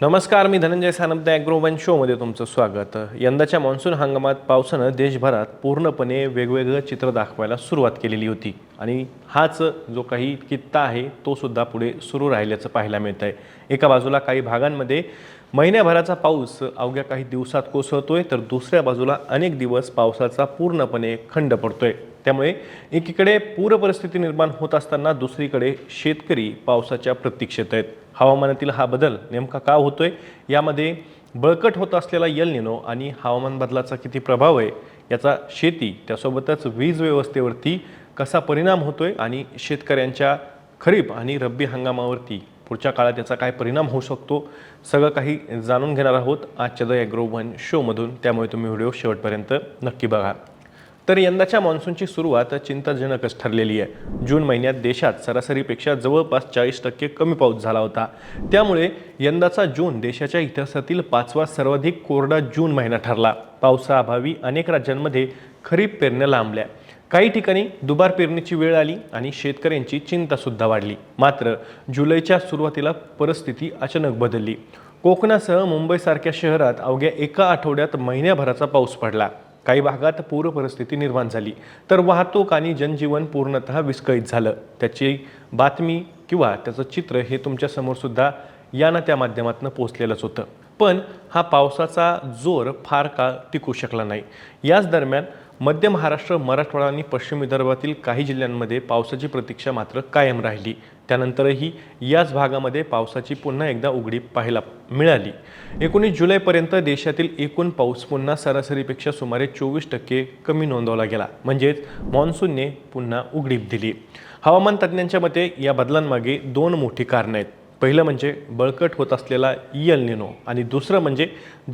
नमस्कार, मी धनंजय सानप ॲग्रोवन शोमध्ये तुमचं स्वागत. यंदाच्या मान्सून हंगामात पावसानं देशभरात पूर्णपणे वेगवेगळं चित्र दाखवायला सुरुवात केलेली होती आणि हाच जो काही कित्ता आहे तो सुद्धा पुढे सुरू राहिल्याचं पाहायला मिळत आहे. एका बाजूला काही भागांमध्ये महिन्याभराचा पाऊस अवघ्या काही दिवसात कोसळतोय, तर दुसऱ्या बाजूला अनेक दिवस पावसाचा पूर्णपणे खंड पडतोय. त्यामुळे एकीकडे पूर परिस्थिती निर्माण होत असताना दुसरीकडे शेतकरी पावसाच्या प्रतीक्षेत आहेत. हवामानातील हा बदल नेमका का होतोय, यामध्ये बळकट होत असलेला एल निनो आणि हवामान बदलाचा किती प्रभाव आहे, याचा शेती त्यासोबतच वीज व्यवस्थेवरती कसा परिणाम होतोय आणि शेतकऱ्यांच्या खरीप आणि रब्बी हंगामावरती पुढच्या काळात याचा काय परिणाम होऊ शकतो, सगळं काही जाणून घेणार आहोत आजच्या द ॲग्रोवन शोमधून. त्यामुळे तुम्ही व्हिडिओ शेवटपर्यंत नक्की बघा. तर यंदाच्या मान्सूनची सुरुवात चिंताजनकच ठरलेली आहे. जून महिन्यात देशात सरासरीपेक्षा जवळपास 40% कमी पाऊस झाला होता. त्यामुळे यंदाचा जून देशाच्या इतिहासातील 5वा सर्वाधिक कोरडा जून महिना ठरला. पावसाअभावी अनेक राज्यांमध्ये खरीप पेरण्या लांबल्या. काही ठिकाणी दुबार पेरणीची वेळ आली आणि शेतकऱ्यांची चिंतासुद्धा वाढली. मात्र जुलैच्या सुरुवातीला परिस्थिती अचानक बदलली. कोकणासह मुंबईसारख्या शहरात अवघ्या एका आठवड्यात महिन्याभराचा पाऊस पडला. काही भागात पूर परिस्थिती निर्माण झाली, तर वाहतूक आणि जनजीवन पूर्णतः विस्कळीत झालं. त्याची बातमी किंवा त्याचं चित्र हे तुमच्या समोर सुद्धा या ना त्या माध्यमातून पोहोचलेलंच होतं. पण हा पावसाचा जोर फार काळ टिकू शकला नाही. याच दरम्यान मध्य महाराष्ट्र, मराठवाडा आणि पश्चिम विदर्भातील काही जिल्ह्यांमध्ये पावसाची प्रतीक्षा मात्र कायम राहिली. त्यानंतरही याच भागामध्ये पावसाची पुन्हा एकदा उघडीप पाहायला मिळाली. 19 जुलैपर्यंत देशातील एकूण पाऊस पुन्हा सरासरीपेक्षा सुमारे 24% कमी नोंदवला गेला. म्हणजेच मान्सूनने पुन्हा उघडीप दिली. हवामान तज्ज्ञांच्या मते या बदलांमागे दोन मोठी कारणं आहेत. पहिलं म्हणजे बळकट होत असलेला एल निनो आणि दुसरं म्हणजे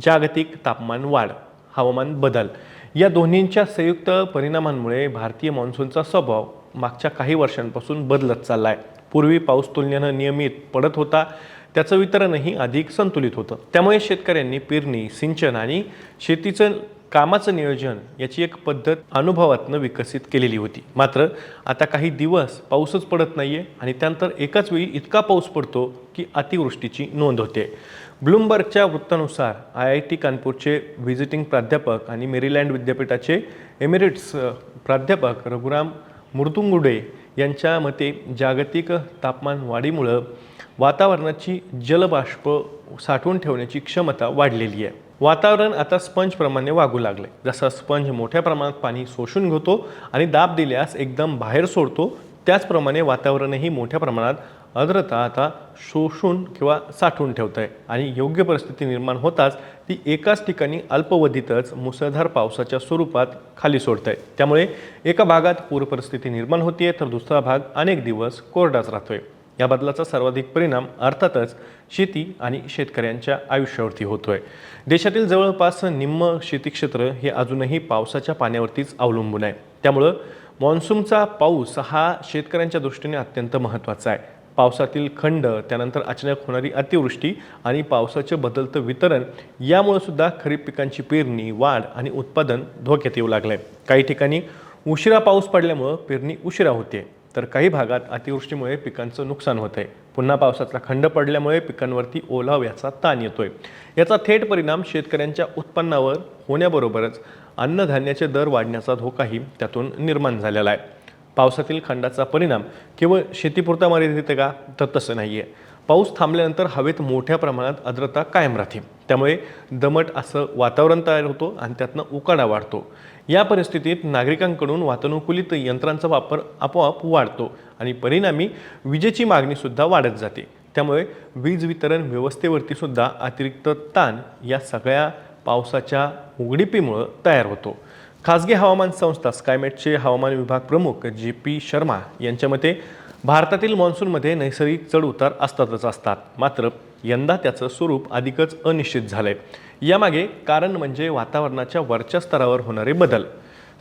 जागतिक तापमान वाढ, हवामान बदल. या दोन्हींच्या संयुक्त परिणामांमुळे भारतीय मान्सूनचा स्वभाव मागच्या काही वर्षांपासून बदलत चालला आहे. पूर्वी पाऊस तुलनेनं नियमित पडत होता, त्याचं वितरणही अधिक संतुलित होतं. त्यामुळे शेतकऱ्यांनी पेरणी, सिंचन आणि शेतीचं कामाचं नियोजन याची एक पद्धत अनुभवातनं विकसित केलेली होती. मात्र आता काही दिवस पाऊसच पडत नाहीये आणि त्यानंतर एकाच वेळी इतका पाऊस पडतो की अतिवृष्टीची नोंद होते. ब्लूमबर्गच्या वृत्तानुसार IIT कानपूरचे व्हिजिटिंग प्राध्यापक आणि मेरीलँड विद्यापीठाचे एमिरेट्स प्राध्यापक रघुराम मुर्तुंगुडे यांच्या मते जागतिक तापमान वाढीमुळं वातावरणाची जलबाष्प साठवून ठेवण्याची क्षमता वाढलेली आहे. वातावरण आता स्पंजप्रमाणे वागू लागले. जसा स्पंज मोठ्या प्रमाणात पाणी शोषून घेतो आणि दाब दिल्यास एकदम बाहेर सोडतो, त्याचप्रमाणे वातावरणही मोठ्या प्रमाणात आर्द्रता आता शोषून किंवा साठवून ठेवत आहे आणि योग्य परिस्थिती निर्माण होताच ती एकाच ठिकाणी अल्पवधीतच मुसळधार पावसाच्या स्वरूपात खाली सोडत आहे. त्यामुळे एका भागात पूर परिस्थिती निर्माण होतीये, तर दुसरा भाग अनेक दिवस कोरडाच राहतोय. या बदलाचा सर्वाधिक परिणाम अर्थातच शेती आणि शेतकऱ्यांच्या आयुष्यावरती होतोय. देशातील जवळपास निम्म शेती क्षेत्र हे अजूनही पावसाच्या पाण्यावरतीच अवलंबून आहे. त्यामुळं मान्सूनचा पाऊस हा शेतकऱ्यांच्या दृष्टीने अत्यंत महत्त्वाचा आहे. पावसातील खंड, त्यानंतर अचानक होणारी अतिवृष्टी आणि पावसाचे बदलतं वितरण यामुळे सुद्धा खरीप पिकांची पेरणी, वाढ आणि उत्पादन धोक्यात येऊ लागले. काही ठिकाणी उशिरा पाऊस पडल्यामुळे पेरणी उशिरा होते, तर काही भागात अतिवृष्टीमुळे पिकांचं नुकसान होत आहे. पुन्हा पावसाचा खंड पडल्यामुळे पिकांवरती ओलाव्याचा ताण येतोय. याचा थेट परिणाम शेतकऱ्यांच्या उत्पन्नावर होण्याबरोबरच अन्नधान्याचे दर वाढण्याचा धोकाही त्यातून निर्माण झालेला आहे. पावसातील खंडाचा परिणाम केवळ शेतीपुरता मर्यादित आहे का, तर तसं नाही आहे. पाऊस थांबल्यानंतर हवेत मोठ्या प्रमाणात आर्द्रता कायम राहते. त्यामुळे दमट असं वातावरण तयार होतो आणि त्यातनं उकाडा वाढतो. या परिस्थितीत नागरिकांकडून वातानुकूलित यंत्रांचा वापर आपोआप वाढतो आणि परिणामी विजेची मागणीसुद्धा वाढत जाते. त्यामुळे वीज वितरण व्यवस्थेवरती सुद्धा अतिरिक्त ताण या सगळ्या पावसाच्या उघडीपीमुळे तयार होतो. खासगी हवामान संस्था स्कायमेटचे हवामान विभाग प्रमुख JP शर्मा यांच्या मते भारतातील मान्सूनमध्ये नैसर्गिक चढउतार असतात. मात्र यंदा त्याचं स्वरूप अधिकच अनिश्चित झालंय. यामागे कारण म्हणजे वातावरणाच्या वरच्या स्तरावर होणारे बदल.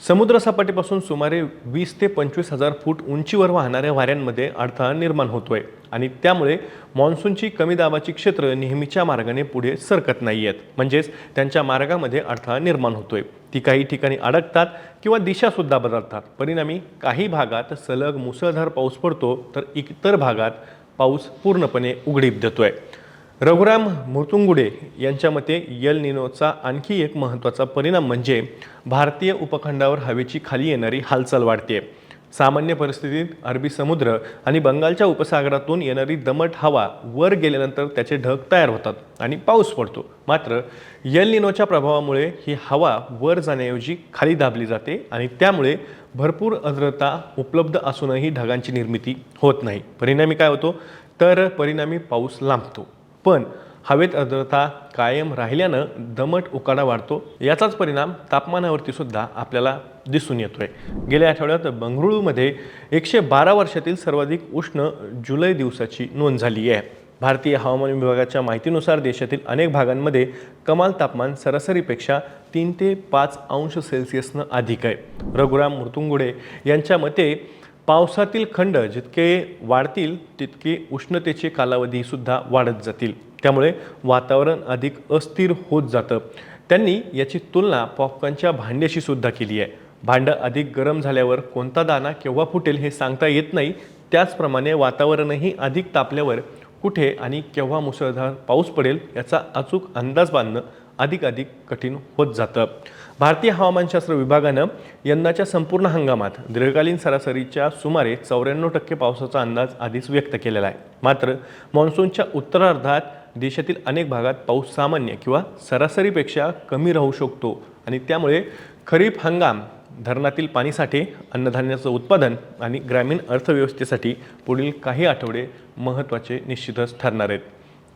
समुद्रसपाटीपासून सुमारे 20 ते 25 हजार फूट उंचीवर वाहणाऱ्या वाऱ्यांमध्ये अडथळा निर्माण होतोय आणि त्यामुळे मान्सूनची कमी दाबाची क्षेत्र नेहमीच्या मार्गाने पुढे सरकत नाही आहेत. म्हणजेच त्यांच्या मार्गामध्ये अडथळा निर्माण होतोय. ती काही ठिकाणी अडकतात किंवा दिशासुद्धा बदलतात. परिणामी काही भागात सलग मुसळधार पाऊस पडतो, तर इतर भागात पाऊस पूर्णपणे उघडीप देतोय. रघुराम मुर्तुंगुडे यांच्या मते यल निनोचा आणखी एक महत्त्वाचा परिणाम म्हणजे भारतीय उपखंडावर हवेची खाली येणारी हालचाल वाढते। सामान्य परिस्थितीत अरबी समुद्र आणि बंगालच्या उपसागरातून येणारी दमट हवा वर गेल्यानंतर त्याचे ढग तयार होतात आणि पाऊस पडतो। मात्र यल निनोच्या प्रभावामुळे ही हवा वर जाण्याऐवजी खाली दाबली जाते आणि त्यामुळे भरपूर आर्द्रता उपलब्ध असूनही ढगांची निर्मिती होत नाही। परिणामी काय होतो तर परिणामी पाऊस लांबतो, पण हवेत आर्द्रता कायम राहिल्यानं दमट उकाडा वाढतो। याचाच परिणाम तापमानावरती सुद्धा आपल्याला दिसून येतोय। गेल्या आठवड्यात बंगळुरूमध्ये 112 वर्षातील सर्वाधिक उष्ण जुलै दिवसाची नोंद झाली आहे। भारतीय हवामान विभागाच्या माहितीनुसार देशातील अनेक भागांमध्ये कमाल तापमान सरासरीपेक्षा 3 ते 5 अंश सेल्सिअसनं अधिक आहे। रघुराम मुर्तुंगुडे यांच्या मते पावसातील खंड जितके वाढतील तितके उष्णतेचे कालावधी सुद्धा वाढत जातील, त्यामुळे वातावरण अधिक अस्थिर होत जातं। त्यांनी याची तुलना पॉपकॉर्नच्या भांड्याशी सुद्धा केली आहे। भांडं अधिक गरम झाल्यावर कोणता दाणा केव्हा फुटेल हे सांगता येत नाही, त्याचप्रमाणे वातावरणही अधिक तापल्यावर कुठे आणि केव्हा मुसळधार पाऊस पडेल याचा अचूक अंदाज बांधणं अधिक कठीण होत जातं। भारतीय हवामानशास्त्र विभागानं यंदाच्या संपूर्ण हंगामात दीर्घकालीन सरासरीच्या सुमारे 94% पावसाचा अंदाज आधीच व्यक्त केलेला आहे। मात्र मान्सूनच्या उत्तरार्धात देशातील अनेक भागात पाऊस सामान्य किंवा सरासरीपेक्षा कमी राहू शकतो आणि त्यामुळे खरीप हंगाम, धरणातील पाणीसाठे, अन्नधान्याचं उत्पादन आणि ग्रामीण अर्थव्यवस्थेसाठी पुढील काही आठवडे महत्त्वाचे निश्चितच ठरणार आहेत।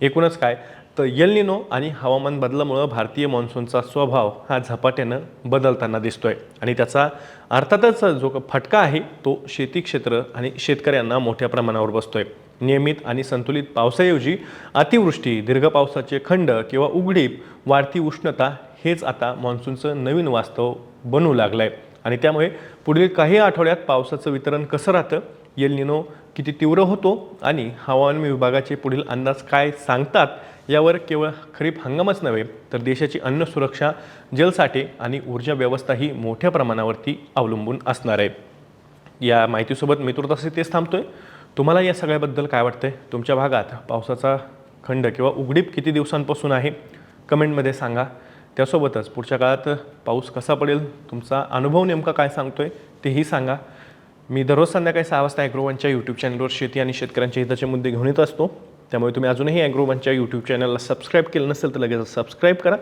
एकूणच काय तर यल निनो आणि हवामान बदलामुळे भारतीय मान्सूनचा स्वभाव हा झपाट्यानं बदलताना दिसतोय आणि त्याचा अर्थातच जो फटका आहे तो शेती क्षेत्र आणि शेतकऱ्यांना मोठ्या प्रमाणावर बसतोय। नियमित आणि संतुलित पावसाऐवजी अतिवृष्टी, दीर्घ पावसाचे खंड किंवा उघडीप, वाढती उष्णता हेच आता मान्सूनचं नवीन वास्तव बनू लागलंय आणि त्यामुळे पुढील काही आठवड्यात पावसाचं वितरण कसं राहतं, यल निनो किती तीव्र होतो आणि हवामान विभागाचे पुढील अंदाज काय सांगतात यावर केवळ खरीप हंगामच नव्हे तर देशाची अन्न सुरक्षा, जलसाठे आणि ऊर्जा व्यवस्थाही मोठ्या प्रमाणावरती अवलंबून असणार आहे। या माहितीसोबत मी तुर्तास इथेच थांबतोय। तुम्हाला या सगळ्याबद्दल काय वाटतंय? तुमच्या भागात पावसाचा खंड किंवा उघडीप किती दिवसांपासून आहे कमेंटमध्ये सांगा। त्यासोबतच पुढच्या काळात पाऊस कसा पडेल, तुमचा अनुभव नेमका काय सांगतोय तेही सांगा। मी दररोज संध्याकाळी 6 वाजता ॲग्रोवनच्या यूट्यूब चॅनलवर शेती आणि शेतकऱ्यांच्या हिताचे मुद्दे घेऊन येत असतो, त्यामुळे तुम्ही अजूनही ॲग्रोवनच्या यूट्यूब चॅनलला सबस्क्राईब केलं नसेल तर लगेच सबस्क्राईब करा।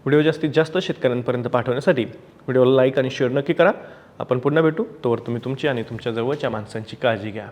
व्हिडिओ जास्तीत जास्त शेतकऱ्यांपर्यंत पाठवण्यासाठी व्हिडिओला लाईक आणि शेअर नक्की करा। आपण पुन्हा भेटू, तोवर तुम्ही तुमची आणि तुमच्या जवळच्या माणसांची काळजी घ्या।